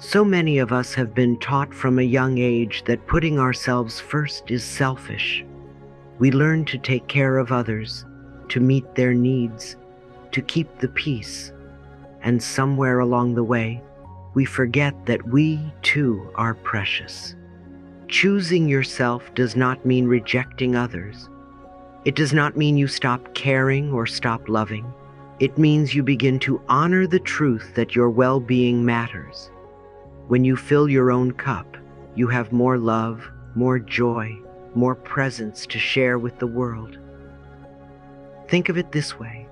So many of us have been taught from a young age that putting ourselves first is selfish. We learn to take care of others, to meet their needs, to keep the peace. And somewhere along the way, we forget that we too are precious. Choosing yourself does not mean rejecting others. It does not mean you stop caring or stop loving. It means you begin to honor the truth that your well-being matters. When you fill your own cup, you have more love, more joy, more presence to share with the world. Think of it this way.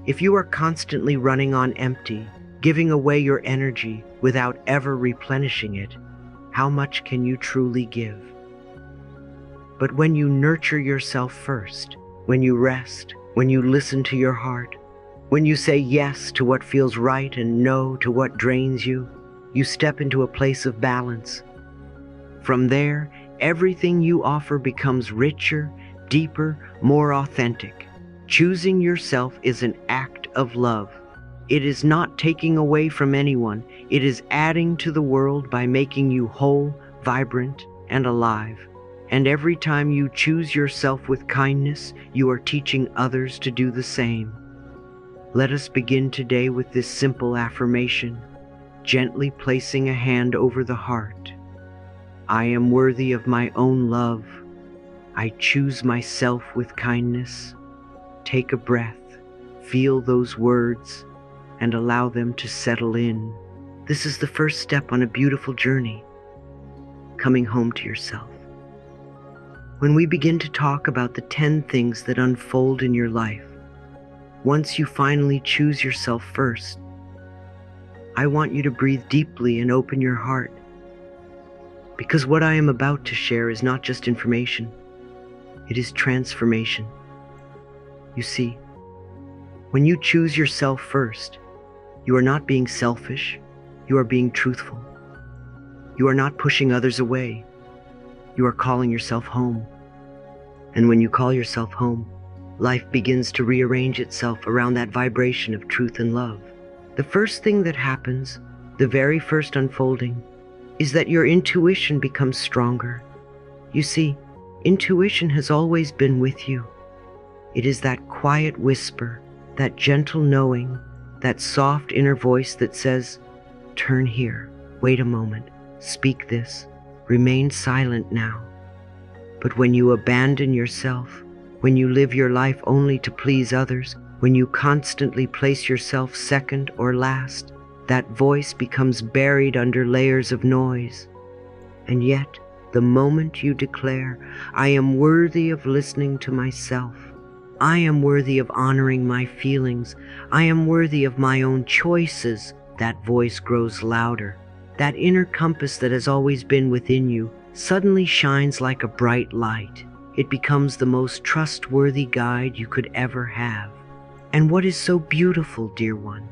If you are constantly running on empty, giving away your energy without ever replenishing it, how much can you truly give? But when you nurture yourself first, when you rest, when you listen to your heart, when you say yes to what feels right and no to what drains you, you step into a place of balance. From there, everything you offer becomes richer, deeper, more authentic. Choosing yourself is an act of love. It is not taking away from anyone. It is adding to the world by making you whole, vibrant, and alive. And every time you choose yourself with kindness, you are teaching others to do the same. Let us begin today with this simple affirmation, gently placing a hand over the heart. I am worthy of my own love. I choose myself with kindness. Take a breath, feel those words, and allow them to settle in. This is the first step on a beautiful journey, coming home to yourself. When we begin to talk about the 10 things that unfold in your life, once you finally choose yourself first, I want you to breathe deeply and open your heart. Because what I am about to share is not just information, it is transformation. You see, when you choose yourself first, you are not being selfish, you are being truthful. You are not pushing others away, you are calling yourself home. And when you call yourself home, life begins to rearrange itself around that vibration of truth and love. The first thing that happens, the very first unfolding, is that your intuition becomes stronger. You see, intuition has always been with you. It is that quiet whisper, that gentle knowing, that soft inner voice that says, turn here, wait a moment, speak this, remain silent now. But when you abandon yourself, when you live your life only to please others, when you constantly place yourself second or last, that voice becomes buried under layers of noise. And yet, the moment you declare, I am worthy of listening to myself, I am worthy of honoring my feelings, I am worthy of my own choices, that voice grows louder. That inner compass that has always been within you suddenly shines like a bright light. It becomes the most trustworthy guide you could ever have. And what is so beautiful, dear one,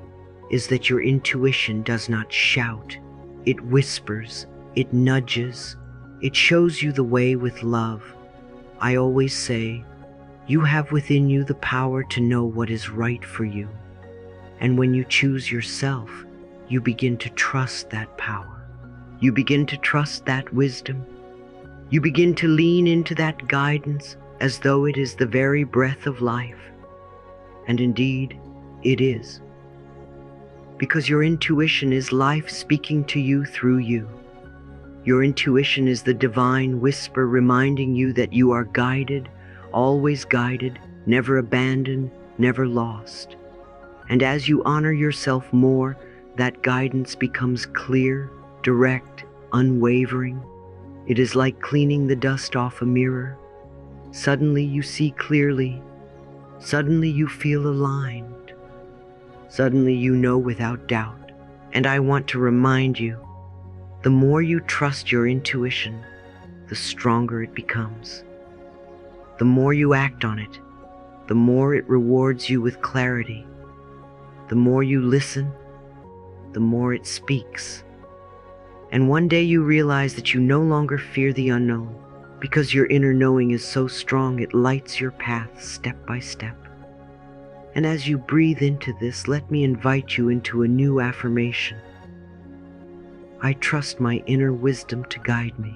is that your intuition does not shout. It whispers, it nudges, it shows you the way with love. I always say, you have within you the power to know what is right for you. And when you choose yourself, you begin to trust that power. You begin to trust that wisdom. You begin to lean into that guidance as though it is the very breath of life. And indeed, it is. Because your intuition is life speaking to you through you. Your intuition is the divine whisper reminding you that you are guided, always guided, never abandoned, never lost. And as you honor yourself more, that guidance becomes clear, direct, unwavering. It is like cleaning the dust off a mirror. Suddenly you see clearly. Suddenly you feel aligned. Suddenly you know without doubt. And I want to remind you, the more you trust your intuition, the stronger it becomes. The more you act on it, the more it rewards you with clarity. The more you listen, the more it speaks. And one day you realize that you no longer fear the unknown, because your inner knowing is so strong it lights your path step by step. And as you breathe into this, let me invite you into a new affirmation. I trust my inner wisdom to guide me.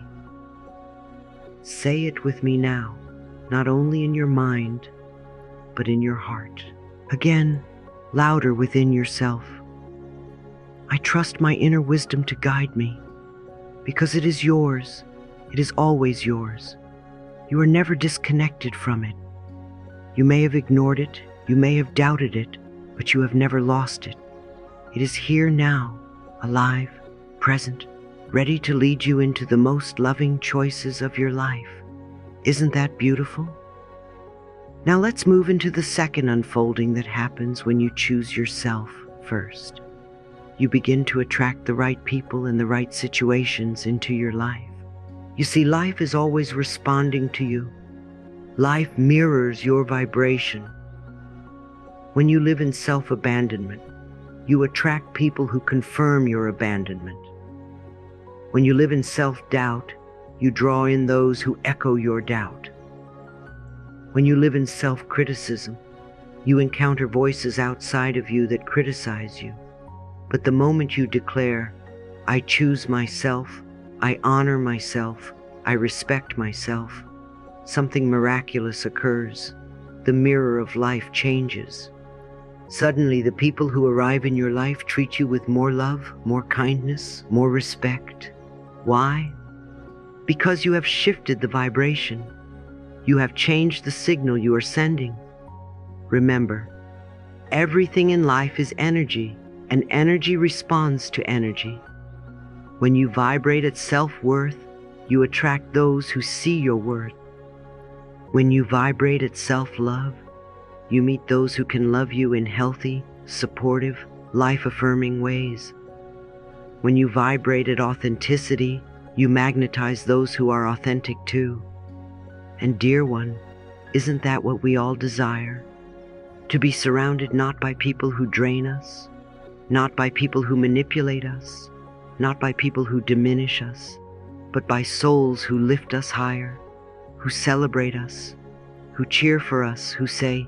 Say it with me now, not only in your mind, but in your heart. Again, louder within yourself. I trust my inner wisdom to guide me, because it is yours. It is always yours. You are never disconnected from it. You may have ignored it, you may have doubted it, but you have never lost it. It is here now, alive, present, ready to lead you into the most loving choices of your life. Isn't that beautiful? Now let's move into the second unfolding that happens when you choose yourself first. You begin to attract the right people and the right situations into your life. You see, life is always responding to you. Life mirrors your vibration. When you live in self-abandonment, you attract people who confirm your abandonment. When you live in self-doubt, you draw in those who echo your doubt. When you live in self-criticism, you encounter voices outside of you that criticize you. But the moment you declare, I choose myself, I honor myself, I respect myself, something miraculous occurs. The mirror of life changes. Suddenly, the people who arrive in your life treat you with more love, more kindness, more respect. Why? Because you have shifted the vibration. You have changed the signal you are sending. Remember, everything in life is energy, and energy responds to energy. When you vibrate at self-worth, you attract those who see your worth. When you vibrate at self-love, you meet those who can love you in healthy, supportive, life-affirming ways. When you vibrate at authenticity, you magnetize those who are authentic too. And dear one, isn't that what we all desire? To be surrounded not by people who drain us, not by people who manipulate us, not by people who diminish us, but by souls who lift us higher, who celebrate us, who cheer for us, who say,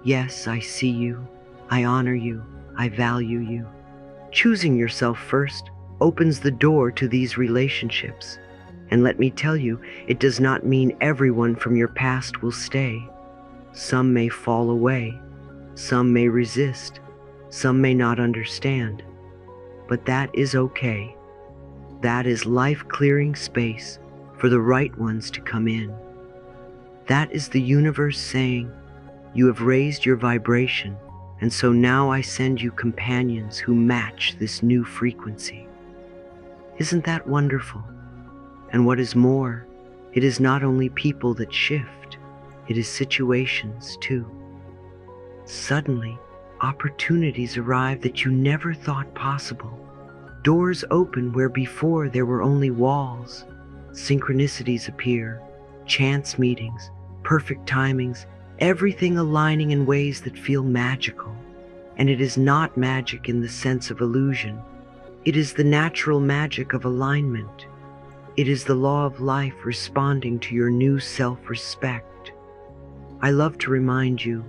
yes, I see you, I honor you, I value you. Choosing yourself first opens the door to these relationships. And let me tell you, it does not mean everyone from your past will stay. Some may fall away, some may resist, some may not understand. But that is okay. That is life clearing space for the right ones to come in. That is the universe saying, you have raised your vibration, and so now I send you companions who match this new frequency. Isn't that wonderful? And what is more, it is not only people that shift, it is situations too. Suddenly, opportunities arrive that you never thought possible. Doors open where before there were only walls. Synchronicities appear, chance meetings, perfect timings, everything aligning in ways that feel magical. And it is not magic in the sense of illusion. It is the natural magic of alignment. It is the law of life responding to your new self-respect. I love to remind you,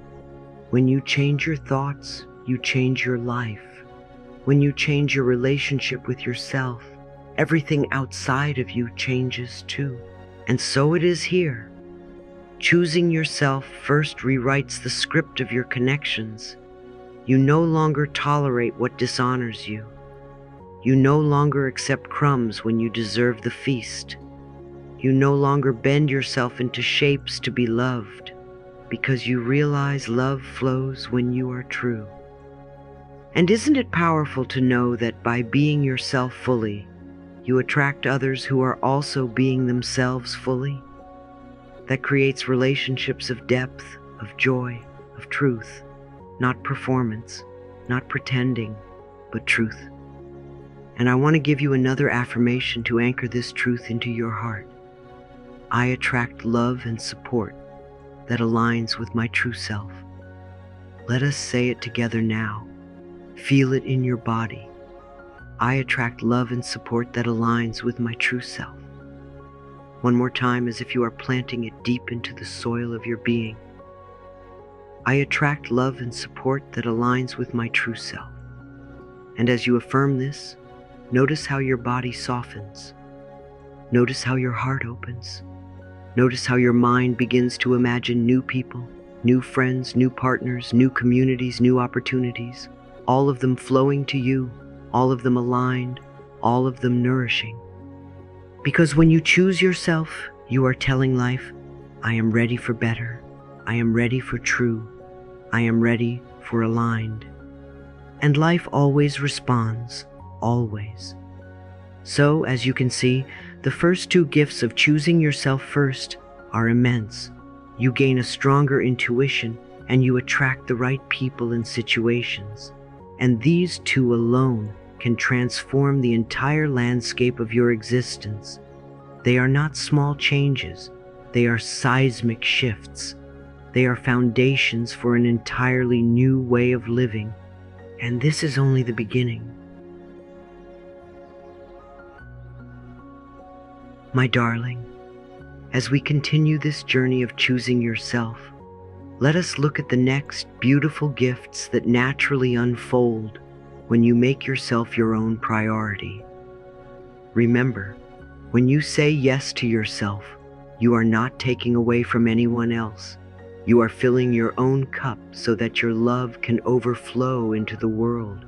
when you change your thoughts, you change your life. When you change your relationship with yourself, everything outside of you changes too. And so it is here. Choosing yourself first rewrites the script of your connections. You no longer tolerate what dishonors you. You no longer accept crumbs when you deserve the feast. You no longer bend yourself into shapes to be loved, because you realize love flows when you are true. And isn't it powerful to know that by being yourself fully, you attract others who are also being themselves fully? That creates relationships of depth, of joy, of truth, not performance, not pretending, but truth. And I want to give you another affirmation to anchor this truth into your heart. I attract love and support that aligns with my true self. Let us say it together now. Feel it in your body. I attract love and support that aligns with my true self. One more time, as if you are planting it deep into the soil of your being. I attract love and support that aligns with my true self. And as you affirm this, Notice how your body softens. Notice how your heart opens. Notice how your mind begins to imagine new people, new friends, new partners, new communities, new opportunities, all of them flowing to you, all of them aligned, all of them nourishing. Because when you choose yourself, you are telling life, I am ready for better. I am ready for true. I am ready for aligned. And life always responds, always. So, as you can see, the first two gifts of choosing yourself first are immense. You gain a stronger intuition and you attract the right people and situations. And these two alone can transform the entire landscape of your existence. They are not small changes. They are seismic shifts. They are foundations for an entirely new way of living. And this is only the beginning. My darling, as we continue this journey of choosing yourself, let us look at the next beautiful gifts that naturally unfold when you make yourself your own priority. Remember, when you say yes to yourself, you are not taking away from anyone else. You are filling your own cup so that your love can overflow into the world.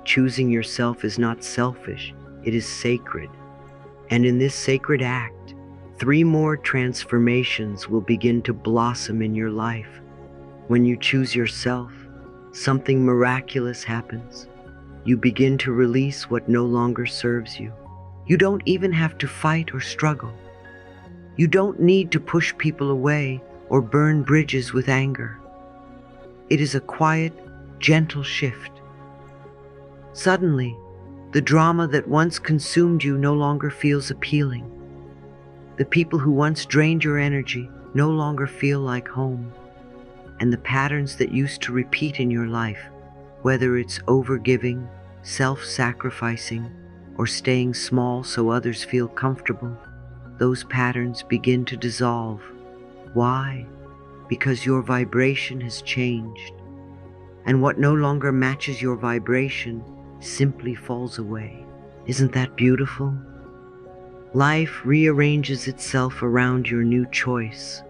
Choosing yourself is not selfish, it is sacred. And in this sacred act, 3 more transformations will begin to blossom in your life. When you choose yourself, something miraculous happens. You begin to release what no longer serves you. You don't even have to fight or struggle. You don't need to push people away or burn bridges with anger. It is a quiet, gentle shift. Suddenly, the drama that once consumed you no longer feels appealing. The people who once drained your energy no longer feel like home. And the patterns that used to repeat in your life, whether it's overgiving, self-sacrificing, or staying small so others feel comfortable, those patterns begin to dissolve. Why? Because your vibration has changed. And what no longer matches your vibration simply falls away. Isn't that beautiful? Life rearranges itself around your new choice.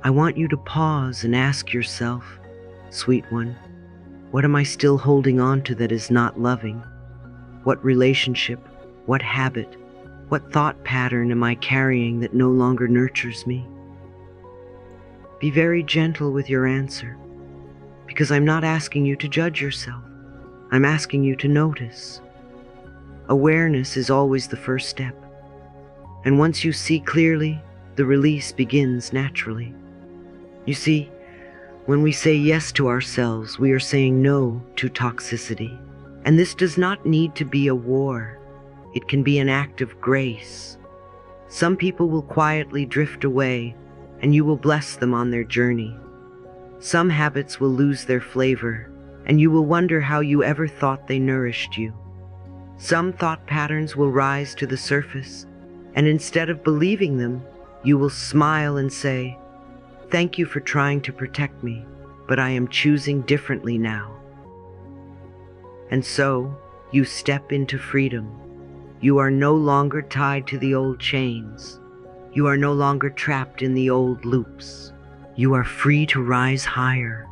I want you to pause and ask yourself, sweet one, what am I still holding on to that is not loving? What relationship, what habit, what thought pattern am I carrying that no longer nurtures me? Be very gentle with your answer, because I'm not asking you to judge yourself. I'm asking you to notice. Awareness is always the first step. And once you see clearly, the release begins naturally. You see, when we say yes to ourselves, we are saying no to toxicity. And this does not need to be a war. It can be an act of grace. Some people will quietly drift away, and you will bless them on their journey. Some habits will lose their flavor, and you will wonder how you ever thought they nourished you. Some thought patterns will rise to the surface, and instead of believing them, you will smile and say, "Thank you for trying to protect me, but I am choosing differently now." And so, you step into freedom. You are no longer tied to the old chains. You are no longer trapped in the old loops. You are free to rise higher.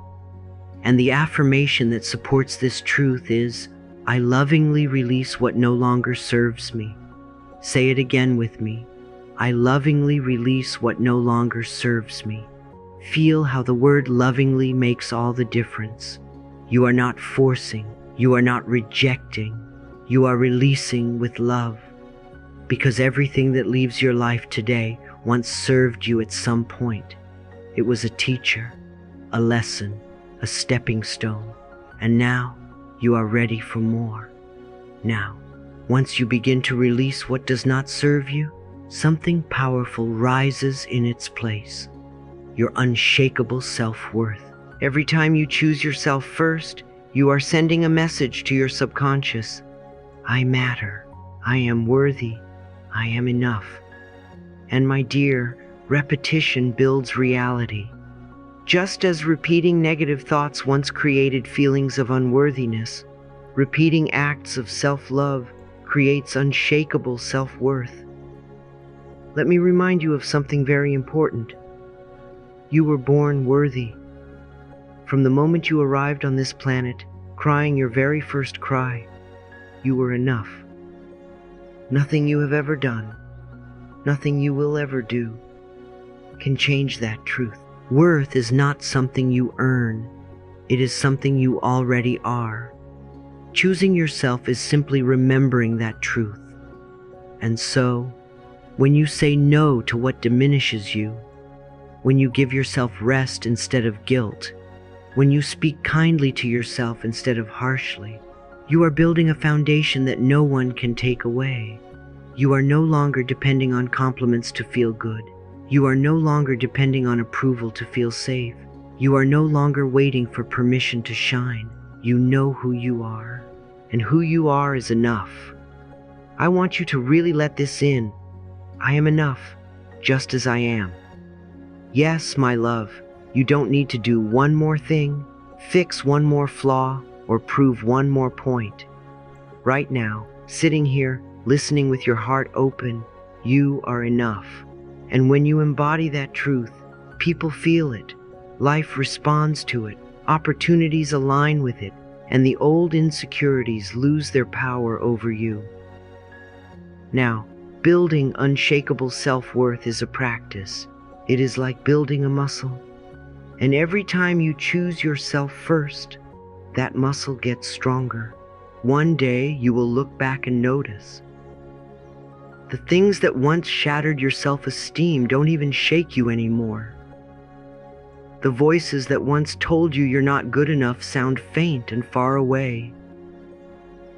And the affirmation that supports this truth is, I lovingly release what no longer serves me. Say it again with me. I lovingly release what no longer serves me. Feel how the word lovingly makes all the difference. You are not forcing. You are not rejecting. You are releasing with love. Because everything that leaves your life today once served you at some point. It was a teacher, a lesson, a stepping stone. And now you are ready for more. Now, once you begin to release what does not serve you, something powerful rises in its place. Your unshakable self-worth. Every time you choose yourself first, you are sending a message to your subconscious. I matter. I am worthy. I am enough. And my dear, repetition builds reality. Just as repeating negative thoughts once created feelings of unworthiness, repeating acts of self-love creates unshakable self-worth. Let me remind you of something very important. You were born worthy. From the moment you arrived on this planet, crying your very first cry, you were enough. Nothing you have ever done, nothing you will ever do, can change that truth. Worth is not something you earn. It is something you already are. Choosing yourself is simply remembering that truth. And so, when you say no to what diminishes you, when you give yourself rest instead of guilt, when you speak kindly to yourself instead of harshly, you are building a foundation that no one can take away. You are no longer depending on compliments to feel good. You are no longer depending on approval to feel safe. You are no longer waiting for permission to shine. You know who you are, and who you are is enough. I want you to really let this in. I am enough, just as I am. Yes, my love, you don't need to do one more thing, fix one more flaw, or prove one more point. Right now, sitting here, listening with your heart open, you are enough. And when you embody that truth, people feel it. Life responds to it. Opportunities align with it. And the old insecurities lose their power over you. Now, building unshakable self-worth is a practice. It is like building a muscle. And every time you choose yourself first, that muscle gets stronger. One day you will look back and notice. The things that once shattered your self-esteem don't even shake you anymore. The voices that once told you you're not good enough sound faint and far away.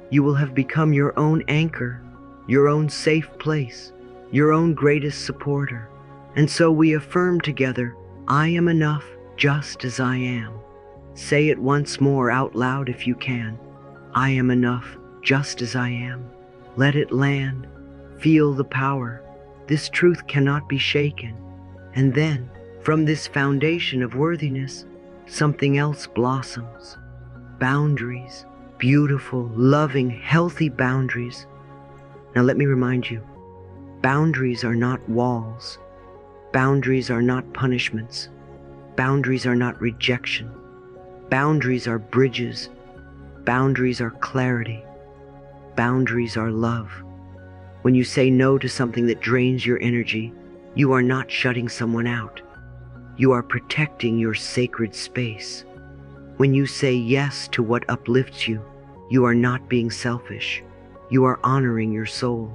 You will have become your own anchor, your own safe place, your own greatest supporter. And so we affirm together, I am enough just as I am. Say it once more out loud if you can. I am enough just as I am. Let it land. Feel the power. This truth cannot be shaken. And then, from this foundation of worthiness, something else blossoms. Boundaries. Beautiful, loving, healthy boundaries. Now let me remind you, boundaries are not walls. Boundaries are not punishments. Boundaries are not rejection. Boundaries are bridges. Boundaries are clarity. Boundaries are love. When you say no to something that drains your energy, you are not shutting someone out. You are protecting your sacred space. When you say yes to what uplifts you, you are not being selfish. You are honoring your soul.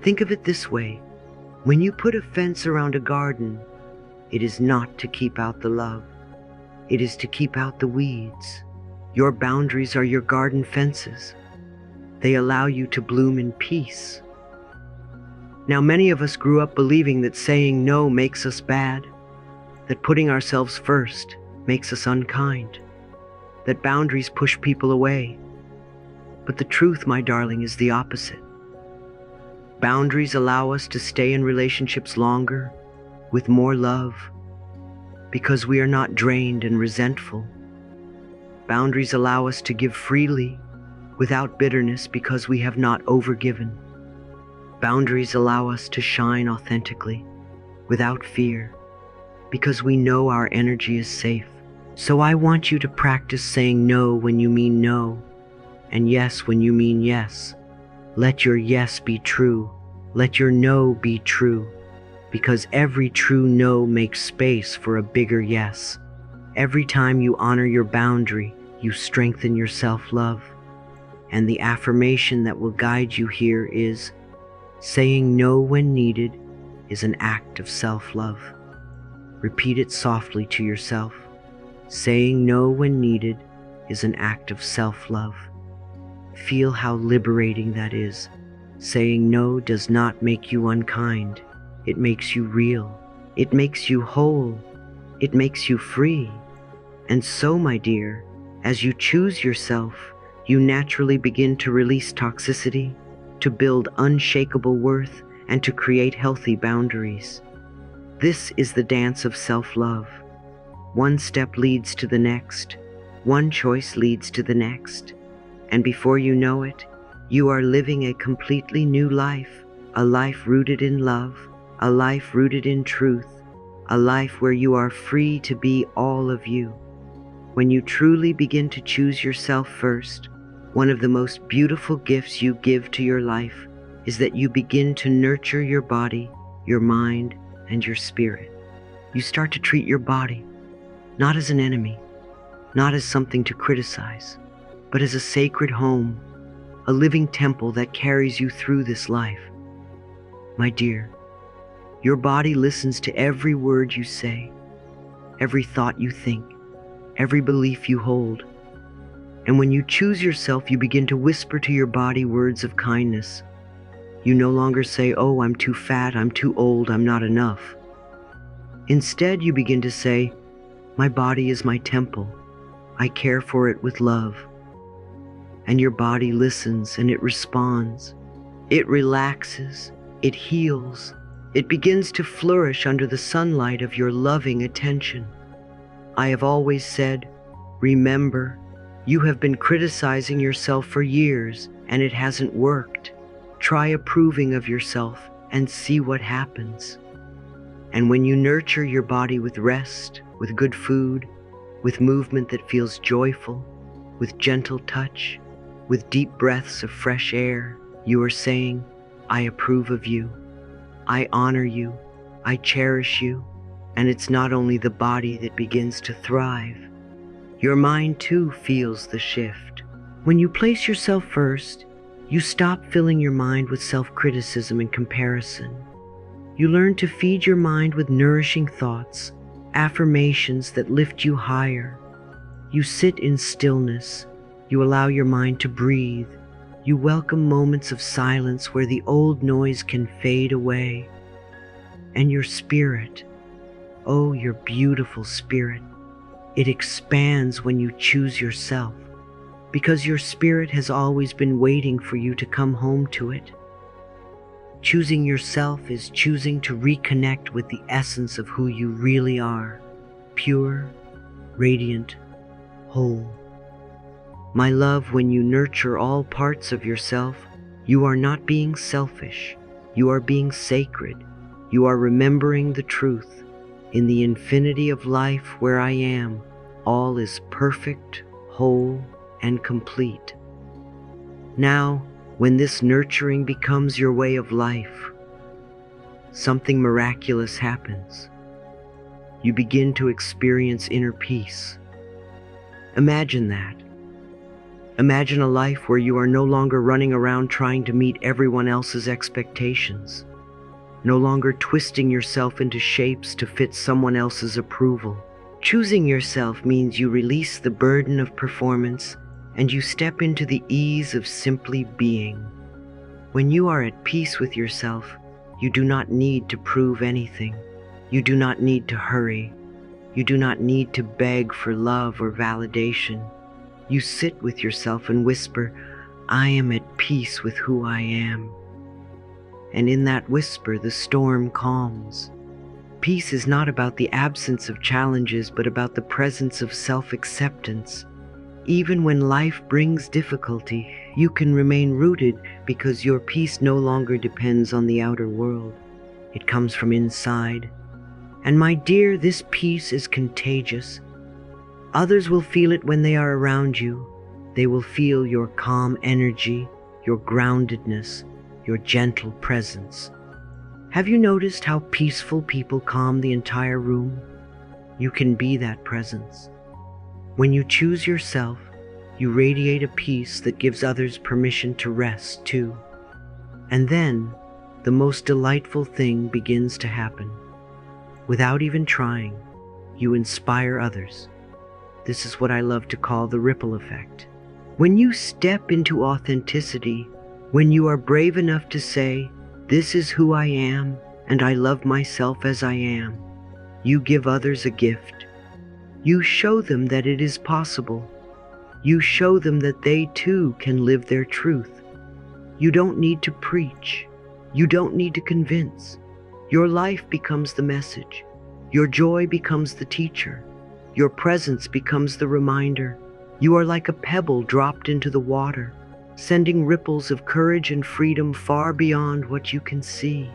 Think of it this way. When you put a fence around a garden, it is not to keep out the love. It is to keep out the weeds. Your boundaries are your garden fences. They allow you to bloom in peace. Now, many of us grew up believing that saying no makes us bad, that putting ourselves first makes us unkind, that boundaries push people away. But the truth, my darling, is the opposite. Boundaries allow us to stay in relationships longer, with more love, because we are not drained and resentful. Boundaries allow us to give freely, without bitterness, because we have not overgiven. Boundaries allow us to shine authentically, without fear, because we know our energy is safe. So I want you to practice saying no when you mean no, and yes when you mean yes. Let your yes be true. Let your no be true, because every true no makes space for a bigger yes. Every time you honor your boundary, you strengthen your self-love. And the affirmation that will guide you here is, saying no when needed is an act of self-love. Repeat it softly to yourself. Saying no when needed is an act of self-love. Feel how liberating that is. Saying no does not make you unkind. It makes you real. It makes you whole. It makes you free. And so, my dear, as you choose yourself, you naturally begin to release toxicity, to build unshakable worth, and to create healthy boundaries. This is the dance of self-love. One step leads to the next. One choice leads to the next. And before you know it, You are living a completely new life, a life rooted in love, a life rooted in truth, a life where you are free to be all of you. When you truly begin to choose yourself first, one of the most beautiful gifts you give to your life is that you begin to nurture your body, your mind, and your spirit. You start to treat your body not as an enemy, not as something to criticize, but as a sacred home, a living temple that carries you through this life. My dear, your body listens to every word you say, every thought you think, every belief you hold. And when you choose yourself, you begin to whisper to your body words of kindness. You no longer say, "Oh, I'm too fat, I'm too old, I'm not enough." Instead, you begin to say, "My body is my temple. I care for it with love." And your body listens and it responds. It relaxes, it heals, it begins to flourish under the sunlight of your loving attention. I have always said, remember, you have been criticizing yourself for years and it hasn't worked. Try approving of yourself and see what happens. And when you nurture your body with rest, with good food, with movement that feels joyful, with gentle touch, with deep breaths of fresh air, you are saying, I approve of you, I honor you, I cherish you. And it's not only the body that begins to thrive. Your mind too feels the shift. When you place yourself first, you stop filling your mind with self-criticism and comparison. You learn to feed your mind with nourishing thoughts, affirmations that lift you higher. You sit in stillness. You allow your mind to breathe. You welcome moments of silence where the old noise can fade away. And your spirit, oh, your beautiful spirit, it expands when you choose yourself, because your spirit has always been waiting for you to come home to it. Choosing yourself is choosing to reconnect with the essence of who you really are, pure, radiant, whole. My love, when you nurture all parts of yourself, you are not being selfish. You are being sacred. You are remembering the truth. In the infinity of life where I am, all is perfect, whole, and complete. Now, when this nurturing becomes your way of life, something miraculous happens. You begin to experience inner peace. Imagine that. Imagine a life where you are no longer running around trying to meet everyone else's expectations, no longer twisting yourself into shapes to fit someone else's approval. Choosing yourself means you release the burden of performance and you step into the ease of simply being. When you are at peace with yourself, you do not need to prove anything. You do not need to hurry. You do not need to beg for love or validation. You sit with yourself and whisper, I am at peace with who I am. And in that whisper, the storm calms. Peace is not about the absence of challenges, but about the presence of self-acceptance. Even when life brings difficulty, you can remain rooted because your peace no longer depends on the outer world. It comes from inside. And my dear, this peace is contagious. Others will feel it when they are around you. They will feel your calm energy, your groundedness, your gentle presence. Have you noticed how peaceful people calm the entire room? You can be that presence. When you choose yourself, you radiate a peace that gives others permission to rest too. And then, the most delightful thing begins to happen. Without even trying, you inspire others. This is what I love to call the ripple effect. When you step into authenticity, when you are brave enough to say, this is who I am, and I love myself as I am, you give others a gift. You show them that it is possible. You show them that they too can live their truth. You don't need to preach. You don't need to convince. Your life becomes the message. Your joy becomes the teacher. Your presence becomes the reminder. You are like a pebble dropped into the water. sending ripples of courage and freedom far beyond what you can see.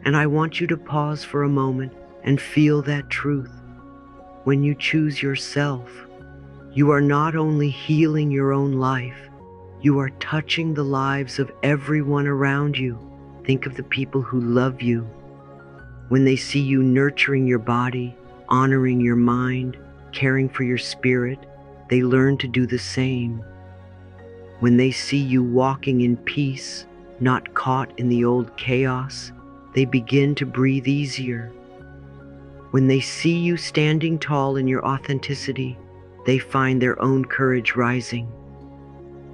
And I want you to pause for a moment and feel that truth. When you choose yourself, you are not only healing your own life, you are touching the lives of everyone around you. Think of the people who love you. When they see you nurturing your body, honoring your mind, caring for your spirit, they learn to do the same. When they see you walking in peace, not caught in the old chaos, they begin to breathe easier. When they see you standing tall in your authenticity, they find their own courage rising.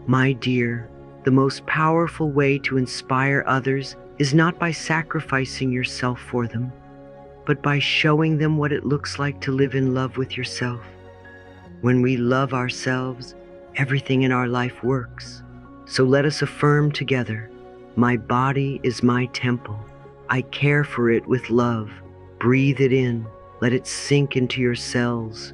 My dear, the most powerful way to inspire others is not by sacrificing yourself for them, but by showing them what it looks like to live in love with yourself. When we love ourselves, everything in our life works. So let us affirm together, my body is my temple. I care for it with love. Breathe it in. Let it sink into your cells.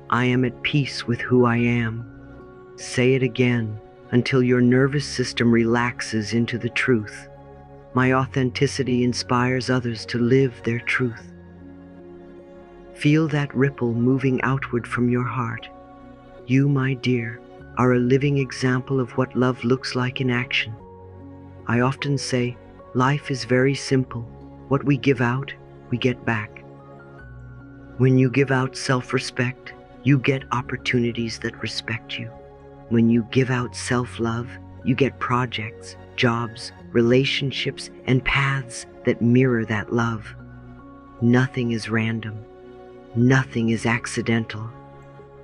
I am at peace with who I am. Say it again until your nervous system relaxes into the truth. My authenticity inspires others to live their truth. Feel that ripple moving outward from your heart. You, my dear, are a living example of what love looks like in action. I often say, life is very simple. What we give out, we get back. When you give out self-respect, you get opportunities that respect you. When you give out self-love, you get projects, jobs, relationships, and paths that mirror that love. Nothing is random. Nothing is accidental.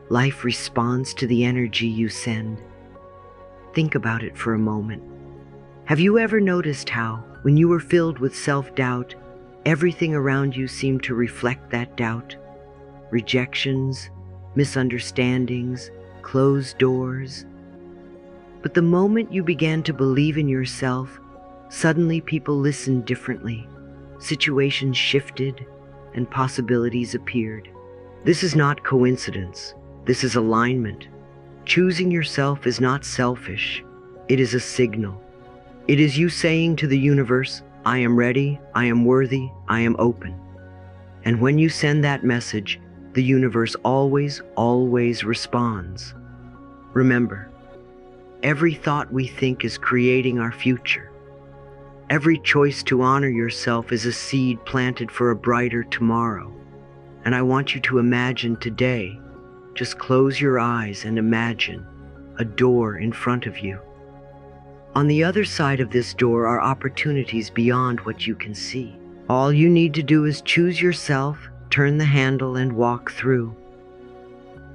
Life responds to the energy you send. Think about it for a moment. Have you ever noticed how, when you were filled with self-doubt, everything around you seemed to reflect that doubt? Rejections, misunderstandings, closed doors. But the moment you began to believe in yourself, suddenly people listened differently. Situations shifted and possibilities appeared. This is not coincidence. This is alignment. Choosing yourself is not selfish. It is a signal. It is you saying to the universe, I am ready, I am worthy, I am open. And when you send that message, the universe always responds. Remember, every thought we think is creating our future. Every choice to honor yourself is a seed planted for a brighter tomorrow. And I want you to imagine today. Just close your eyes and imagine a door in front of you. On the other side of this door are opportunities beyond what you can see. All you need to do is choose yourself, turn the handle, and walk through.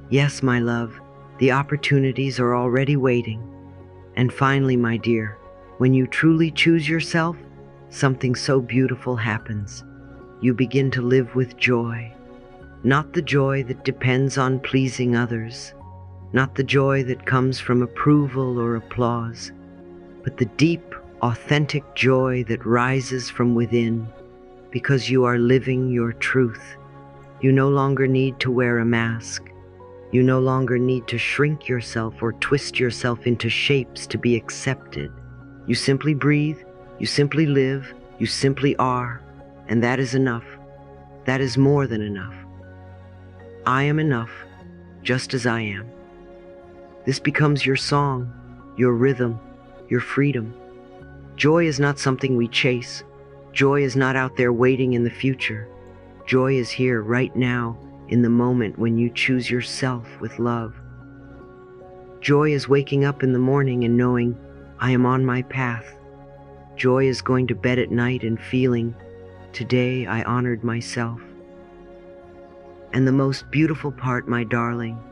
Yes, my love, the opportunities are already waiting. And finally, my dear, when you truly choose yourself, something so beautiful happens. You begin to live with joy. Not the joy that depends on pleasing others, not the joy that comes from approval or applause, but the deep, authentic joy that rises from within because you are living your truth. You no longer need to wear a mask. You no longer need to shrink yourself or twist yourself into shapes to be accepted. You simply breathe, you simply live, you simply are, and that is enough. That is more than enough. I am enough, just as I am. This becomes your song, your rhythm, your freedom. Joy is not something we chase. Joy is not out there waiting in the future. Joy is here right now, in the moment when you choose yourself with love. Joy is waking up in the morning and knowing, I am on my path. Joy is going to bed at night and feeling, today I honored myself. And the most beautiful part, my darling,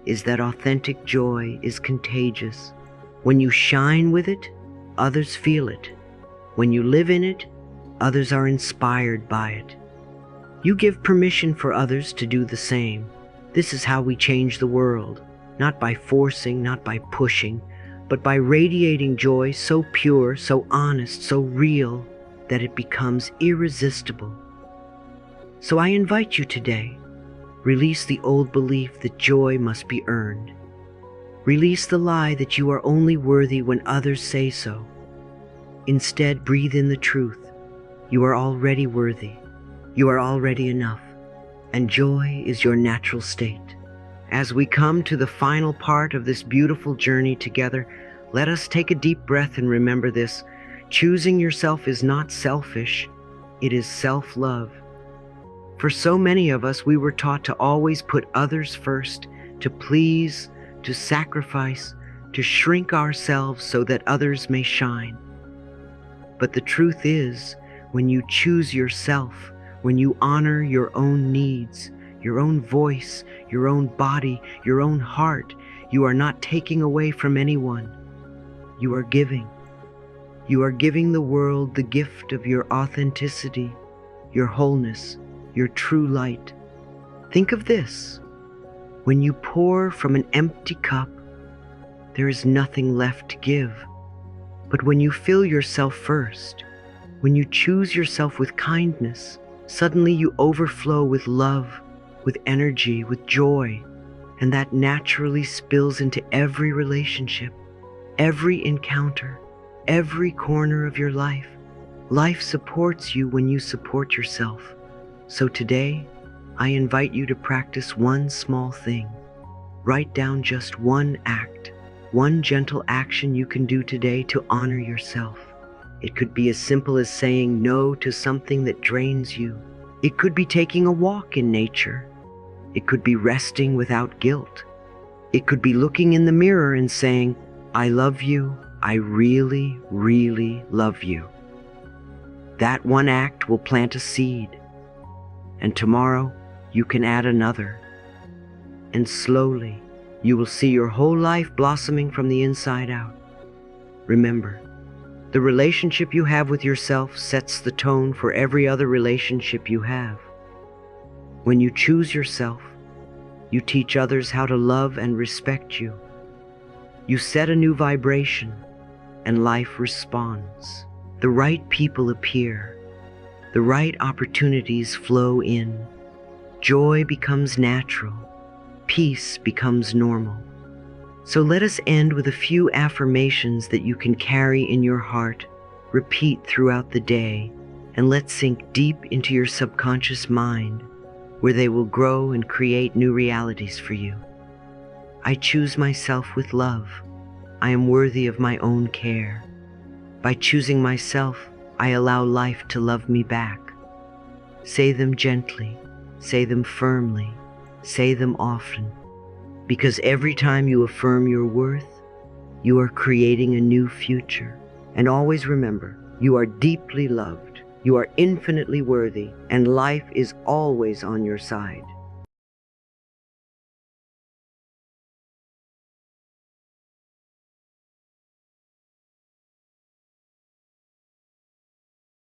is that authentic joy is contagious. When you shine with it, others feel it. When you live in it, others are inspired by it. You give permission for others to do the same. This is how we change the world, not by forcing, not by pushing, but by radiating joy so pure, so honest, so real, that it becomes irresistible. So I invite you today, release the old belief that joy must be earned. Release the lie that you are only worthy when others say so. Instead, breathe in the truth. You are already worthy. You are already enough. And joy is your natural state. As we come to the final part of this beautiful journey together, let us take a deep breath and remember this. Choosing yourself is not selfish, it is self-love. For so many of us, we were taught to always put others first, to please, to sacrifice, to shrink ourselves so that others may shine. But the truth is, when you choose yourself, when you honor your own needs, your own voice, your own body, your own heart, you are not taking away from anyone. You are giving. You are giving the world the gift of your authenticity, your wholeness, your true light. Think of this. When you pour from an empty cup, there is nothing left to give. But when you fill yourself first, when you choose yourself with kindness, suddenly you overflow with love, with energy, with joy, and that naturally spills into every relationship, every encounter, every corner of your life. Life supports you when you support yourself. So today, I invite you to practice one small thing. Write down just one act, one gentle action you can do today to honor yourself. It could be as simple as saying no to something that drains you. It could be taking a walk in nature. It could be resting without guilt. It could be looking in the mirror and saying, I love you. I really, really love you. That one act will plant a seed. And tomorrow, you can add another. And slowly, you will see your whole life blossoming from the inside out. Remember, the relationship you have with yourself sets the tone for every other relationship you have. When you choose yourself, you teach others how to love and respect you. You set a new vibration, and life responds. The right people appear. The right opportunities flow in. Joy becomes natural. Peace becomes normal. So let us end with a few affirmations that you can carry in your heart, repeat throughout the day, and let sink deep into your subconscious mind, where they will grow and create new realities for you. I choose myself with love. I am worthy of my own care. By choosing myself, I allow life to love me back. Say them gently, say them firmly, say them often, because every time you affirm your worth, you are creating a new future. And always remember, you are deeply loved, you are infinitely worthy, and life is always on your side.